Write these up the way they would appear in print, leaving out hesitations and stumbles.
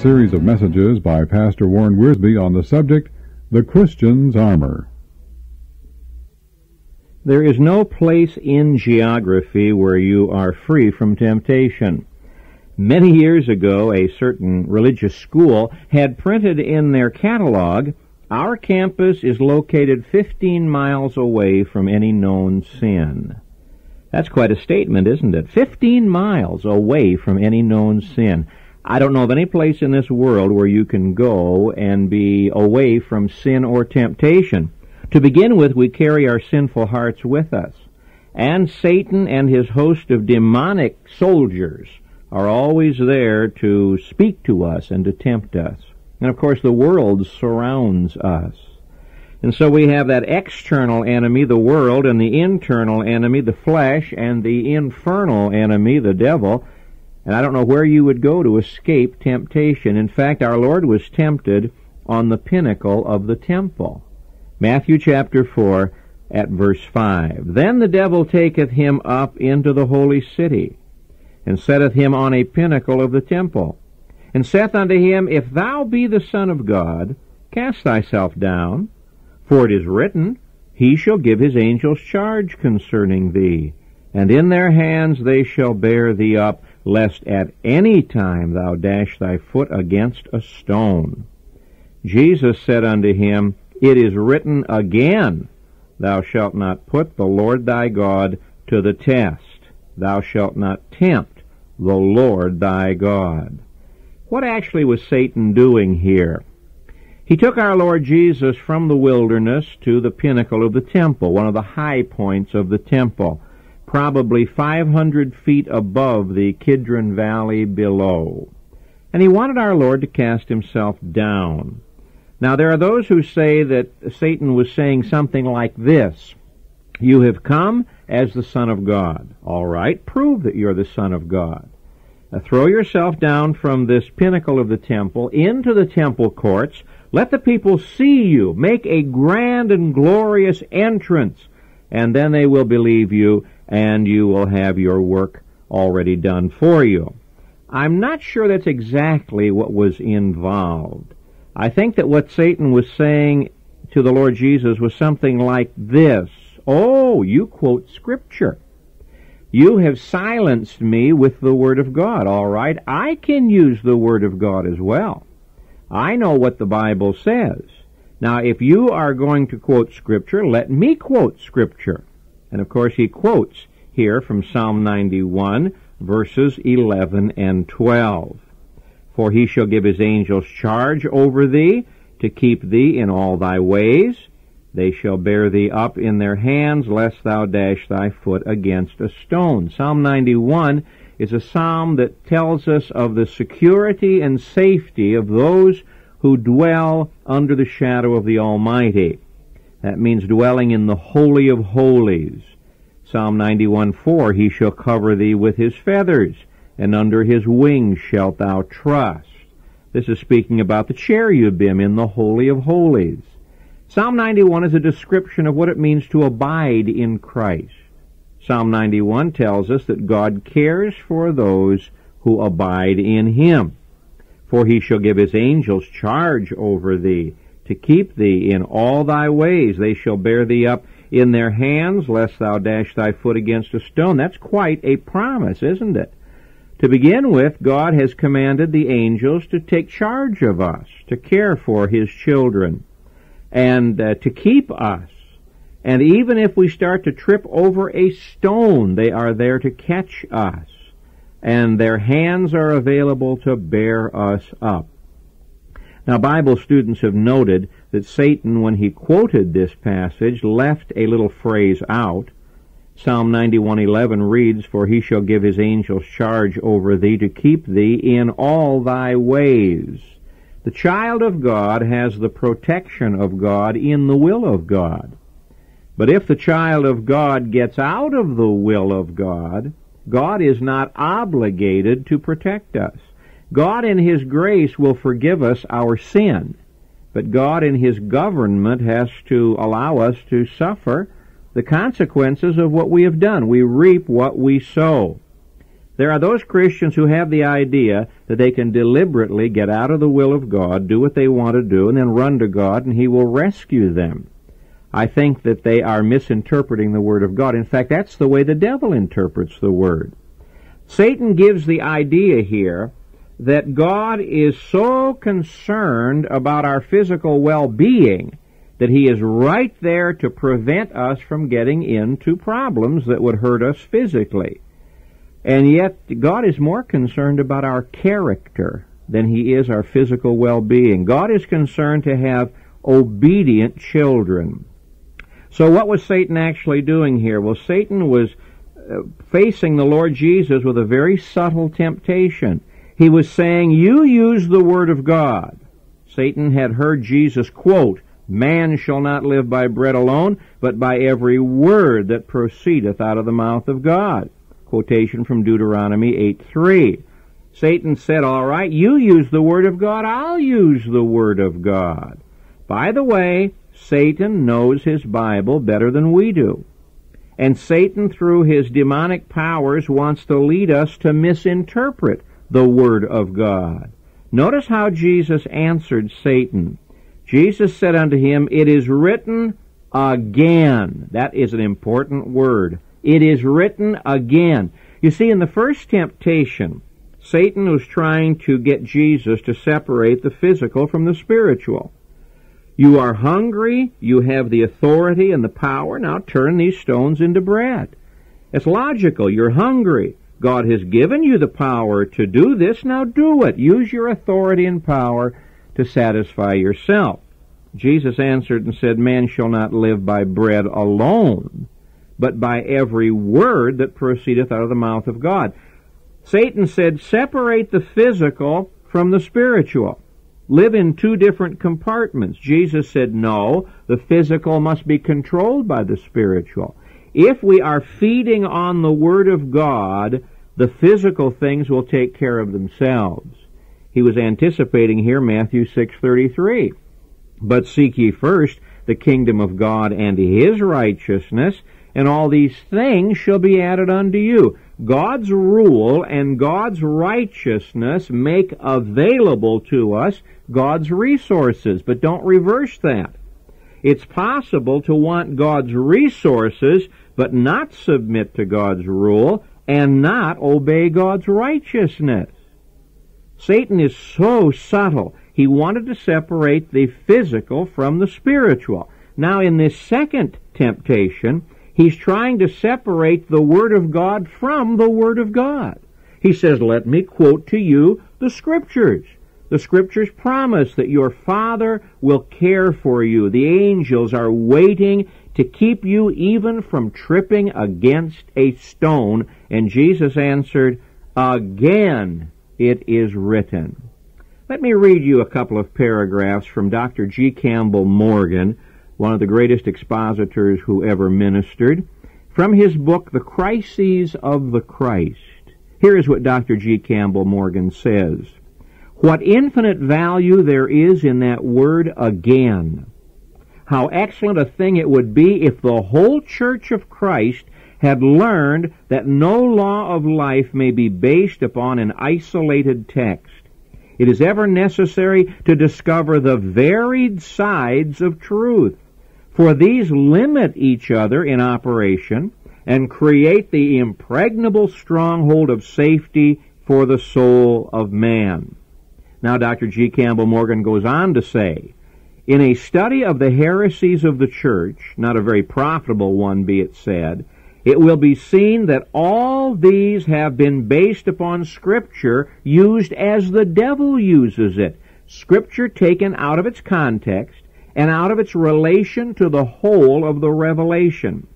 series of messages by Pastor Warren Wiersbe on the subject, The Christian's Armor. There is no place in geography where you are free from temptation. Many years ago, a certain religious school had printed in their catalog, "Our campus is located 15 miles away from any known sin." That's quite a statement, isn't it? 15 miles away from any known sin. I don't know of any place in this world where you can go and be away from sin or temptation. To begin with, we carry our sinful hearts with us. And Satan and his host of demonic soldiers are always there to speak to us and to tempt us. And of course, the world surrounds us. And so we have that external enemy, the world, and the internal enemy, the flesh, and the infernal enemy, the devil. And I don't know where you would go to escape temptation. In fact, our Lord was tempted on the pinnacle of the temple. Matthew chapter 4 at verse 5. "Then the devil taketh him up into the holy city, and setteth him on a pinnacle of the temple, and saith unto him, If thou be the Son of God, cast thyself down, for it is written, He shall give his angels charge concerning thee, and in their hands they shall bear thee up, lest at any time thou dash thy foot against a stone. Jesus said unto him, It is written again, Thou shalt not put the Lord thy God to the test. Thou shalt not tempt the Lord thy God." What actually was Satan doing here? He took our Lord Jesus from the wilderness to the pinnacle of the temple, one of the high points of the temple, probably 500 feet above the Kidron Valley below. And he wanted our Lord to cast himself down. Now, there are those who say that Satan was saying something like this: "You have come as the Son of God. All right, prove that you're the Son of God. Throw yourself down from this pinnacle of the temple into the temple courts. Let the people see you. Make a grand and glorious entrance, and then they will believe you, and you will have your work already done for you." I'm not sure that's exactly what was involved. I think that what Satan was saying to the Lord Jesus was something like this: "Oh, you quote Scripture. You have silenced me with the Word of God. All right, I can use the Word of God as well. I know what the Bible says. Now, if you are going to quote Scripture, let me quote Scripture." And of course, he quotes here from Psalm 91, verses 11 and 12. "For he shall give his angels charge over thee, to keep thee in all thy ways. They shall bear thee up in their hands, lest thou dash thy foot against a stone." Psalm 91 is a psalm that tells us of the security and safety of those who dwell under the shadow of the Almighty. That means dwelling in the Holy of Holies. Psalm 91:4, "He shall cover thee with his feathers, and under his wings shalt thou trust." This is speaking about the cherubim in the Holy of Holies. Psalm 91 is a description of what it means to abide in Christ. Psalm 91 tells us that God cares for those who abide in him. "For he shall give his angels charge over thee, to keep thee in all thy ways. They shall bear thee up in their hands, lest thou dash thy foot against a stone." That's quite a promise, isn't it? To begin with, God has commanded the angels to take charge of us, to care for his children, and to keep us. And even if we start to trip over a stone, they are there to catch us. And their hands are available to bear us up. Now, Bible students have noted that Satan, when he quoted this passage, left a little phrase out. Psalm 91:11 reads, "For he shall give his angels charge over thee, to keep thee in all thy ways." The child of God has the protection of God in the will of God. But if the child of God gets out of the will of God, God is not obligated to protect us. God in his grace will forgive us our sin, but God in his government has to allow us to suffer the consequences of what we have done. We reap what we sow. There are those Christians who have the idea that they can deliberately get out of the will of God, do what they want to do, and then run to God, and He will rescue them. I think that they are misinterpreting the Word of God. In fact, that's the way the devil interprets the Word. Satan gives the idea here that God is so concerned about our physical well-being that He is right there to prevent us from getting into problems that would hurt us physically. And yet, God is more concerned about our character than He is our physical well-being. God is concerned to have obedient children. So what was Satan actually doing here? Well, Satan was facing the Lord Jesus with a very subtle temptation. He was saying, you use the Word of God. Satan had heard Jesus quote, man shall not live by bread alone, but by every word that proceedeth out of the mouth of God. Quotation from Deuteronomy 8:3. Satan said, all right, you use the Word of God, I'll use the Word of God. By the way, Satan knows his Bible better than we do. And Satan, through his demonic powers, wants to lead us to misinterpret the Word of God. Notice how Jesus answered Satan. Jesus said unto him, it is written again. That is an important word. It is written again. You see, in the first temptation, Satan was trying to get Jesus to separate the physical from the spiritual. You are hungry, you have the authority and the power, now turn these stones into bread. It's logical, you're hungry. God has given you the power to do this, now do it. Use your authority and power to satisfy yourself. Jesus answered and said, man shall not live by bread alone, but by every word that proceedeth out of the mouth of God. Satan said, separate the physical from the spiritual. Live in two different compartments. Jesus said, no, the physical must be controlled by the spiritual. If we are feeding on the Word of God, the physical things will take care of themselves. He was anticipating here Matthew 6:33. But seek ye first the kingdom of God and His righteousness, and all these things shall be added unto you. God's rule and God's righteousness make available to us God's resources, but don't reverse that. It's possible to want God's resources, but not submit to God's rule, and not obey God's righteousness. Satan is so subtle. He wanted to separate the physical from the spiritual. Now, in this second temptation, he's trying to separate the Word of God from the Word of God. He says, let me quote to you the Scriptures. The Scriptures promise that your Father will care for you. The angels are waiting to keep you even from tripping against a stone. And Jesus answered, again it is written. Let me read you a couple of paragraphs from Dr. G. Campbell Morgan, one of the greatest expositors who ever ministered, from his book, The Crises of the Christ. Here is what Dr. G. Campbell Morgan says. What infinite value there is in that word again. How excellent a thing it would be if the whole Church of Christ had learned that no law of life may be based upon an isolated text. It is ever necessary to discover the varied sides of truth, for these limit each other in operation and create the impregnable stronghold of safety for the soul of man. Now, Dr. G. Campbell Morgan goes on to say, in a study of the heresies of the church, not a very profitable one be it said, it will be seen that all these have been based upon Scripture used as the devil uses it. Scripture taken out of its context and out of its relation to the whole of the revelation.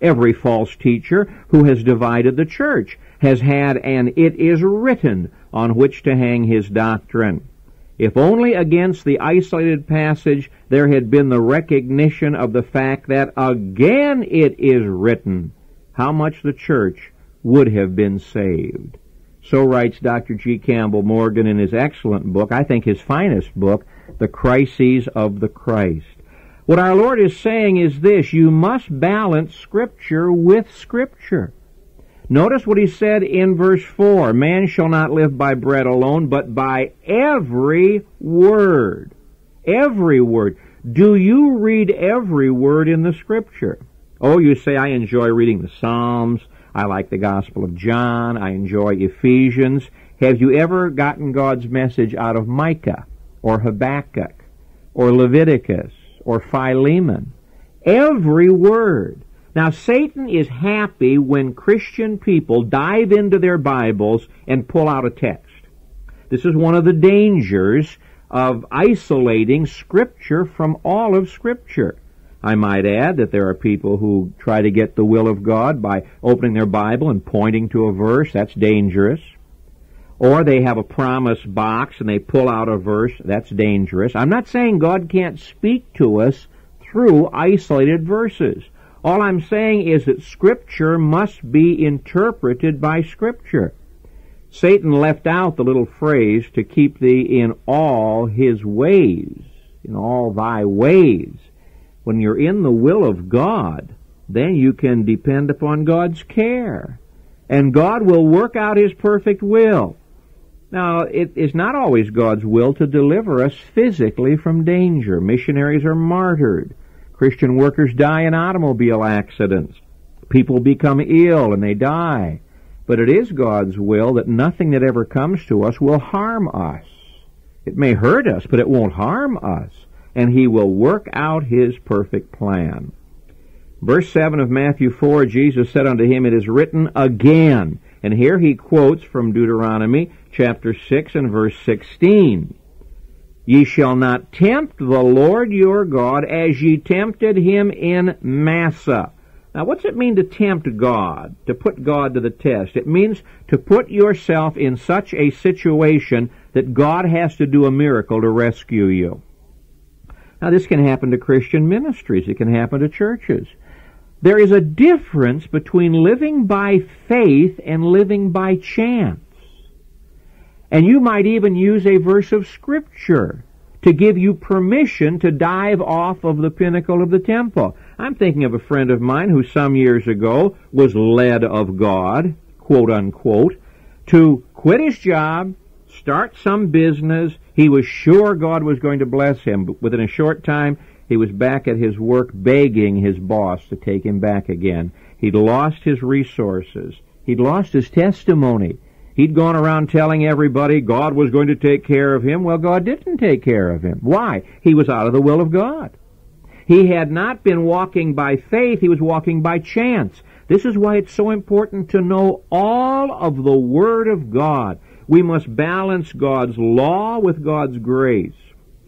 Every false teacher who has divided the church has had an it is written on which to hang his doctrine. If only against the isolated passage there had been the recognition of the fact that again it is written, how much the church would have been saved. So writes Dr. G. Campbell Morgan in his excellent book, I think his finest book, The Crises of the Christ. What our Lord is saying is this, you must balance Scripture with Scripture. Notice what he said in verse 4. Man shall not live by bread alone, but by every word. Every word. Do you read every word in the Scripture? Oh, you say, I enjoy reading the Psalms. I like the Gospel of John. I enjoy Ephesians. Have you ever gotten God's message out of Micah or Habakkuk or Leviticus or Philemon? Every word. Now, Satan is happy when Christian people dive into their Bibles and pull out a text. This is one of the dangers of isolating Scripture from all of Scripture. I might add that there are people who try to get the will of God by opening their Bible and pointing to a verse. That's dangerous. Or they have a promise box and they pull out a verse. That's dangerous. I'm not saying God can't speak to us through isolated verses. All I'm saying is that Scripture must be interpreted by Scripture. Satan left out the little phrase, to keep thee in all his ways, in all thy ways. When you're in the will of God, then you can depend upon God's care. And God will work out his perfect will. Now, it is not always God's will to deliver us physically from danger. Missionaries are martyred. Christian workers die in automobile accidents. People become ill and they die. But it is God's will that nothing that ever comes to us will harm us. It may hurt us, but it won't harm us. And he will work out his perfect plan. Verse 7 of Matthew 4, Jesus said unto him, It is written again. And here he quotes from Deuteronomy chapter 6 and verse 16. Ye shall not tempt the Lord your God as ye tempted him in Massah. Now, what's it mean to tempt God, to put God to the test? It means to put yourself in such a situation that God has to do a miracle to rescue you. Now, this can happen to Christian ministries. It can happen to churches. There is a difference between living by faith and living by chance. And you might even use a verse of Scripture to give you permission to dive off of the pinnacle of the temple. I'm thinking of a friend of mine who some years ago was led of God, quote unquote, to quit his job, start some business. He was sure God was going to bless him, but within a short time he was back at his work begging his boss to take him back again. He'd lost his resources. He'd lost his testimony. He'd gone around telling everybody God was going to take care of him. Well, God didn't take care of him. Why? He was out of the will of God. He had not been walking by faith. He was walking by chance. This is why it's so important to know all of the Word of God. We must balance God's law with God's grace.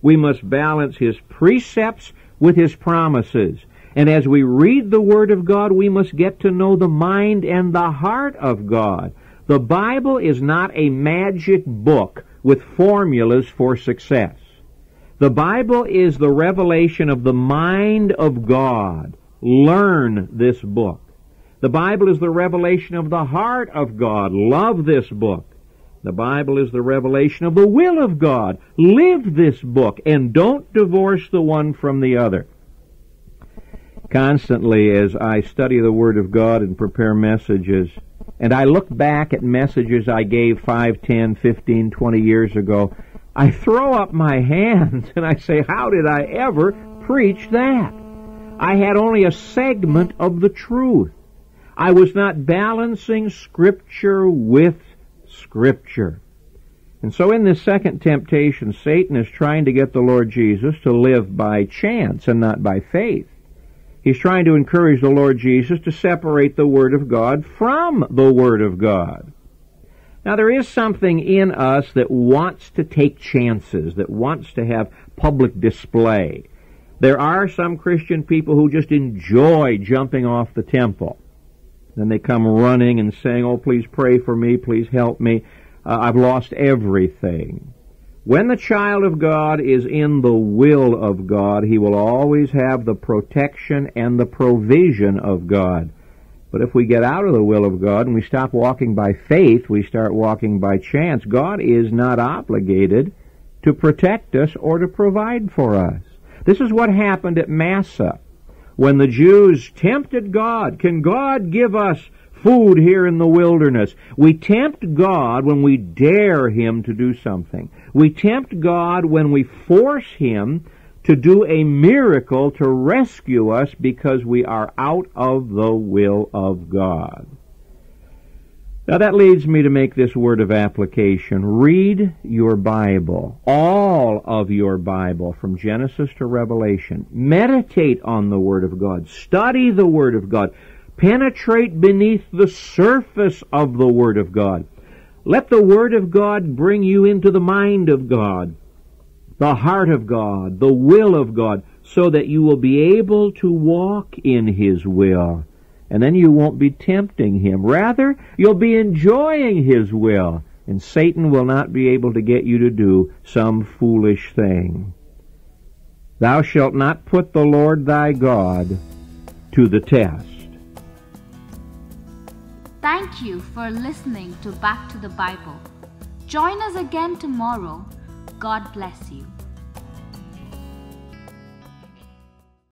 We must balance His precepts with His promises. And as we read the Word of God, we must get to know the mind and the heart of God. The Bible is not a magic book with formulas for success. The Bible is the revelation of the mind of God. Learn this book. The Bible is the revelation of the heart of God. Love this book. The Bible is the revelation of the will of God. Live this book and don't divorce the one from the other. Constantly, as I study the Word of God and prepare messages, and I look back at messages I gave 5, 10, 15, 20 years ago, I throw up my hands and I say, how did I ever preach that? I had only a segment of the truth. I was not balancing Scripture with Scripture. And so in this second temptation, Satan is trying to get the Lord Jesus to live by chance and not by faith. He's trying to encourage the Lord Jesus to separate the Word of God from the Word of God. Now, there is something in us that wants to take chances, that wants to have public display. There are some Christian people who just enjoy jumping off the temple. Then they come running and saying, oh, please pray for me, please help me. I've lost everything. When the child of God is in the will of God, he will always have the protection and the provision of God. But if we get out of the will of God and we stop walking by faith, we start walking by chance, God is not obligated to protect us or to provide for us. This is what happened at Massah. When the Jews tempted God, can God give us food here in the wilderness. We tempt God when we dare Him to do something. We tempt God when we force Him to do a miracle to rescue us because we are out of the will of God. Now that leads me to make this word of application. Read your Bible, all of your Bible, from Genesis to Revelation. Meditate on the Word of God. Study the Word of God. Penetrate beneath the surface of the Word of God. Let the Word of God bring you into the mind of God, the heart of God, the will of God, so that you will be able to walk in His will. And then you won't be tempting Him. Rather, you'll be enjoying His will, and Satan will not be able to get you to do some foolish thing. Thou shalt not put the Lord thy God to the test. Thank you for listening to Back to the Bible. Join us again tomorrow. God bless you.